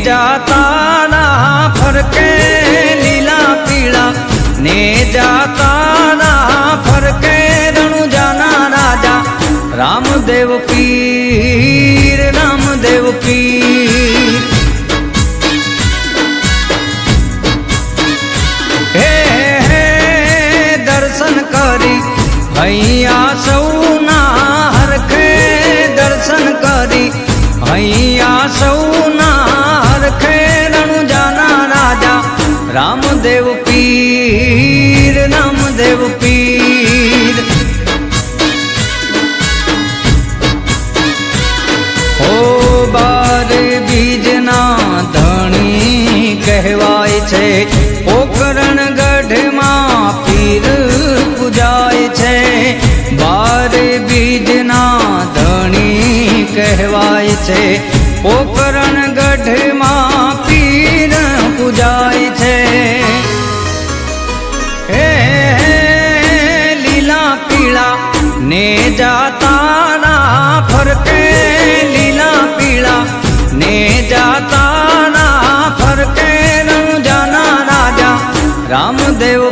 जाता ना फरके लीला पीला ने जाता ना फरके रणु जाना राजा रामदेव पीर रामदेव पीर। हे दर्शन करी हैया सौना हरखे दर्शन करी हैया सौना हरखे रणु जाना राजा रामदेव पीर रामदेव पीर। ओ बार बीजना धणी कहवाय छे पोकरण गढ़ मां पीर पूजाय छे। बार बीजना धणी कहवाय छे पोकरण गढ़ मां पीर पूजाय छे। हे लीला पीला ने जाता ना फरके लीला पीला ने जाता ना फरके रणु जाना राजा रामदेव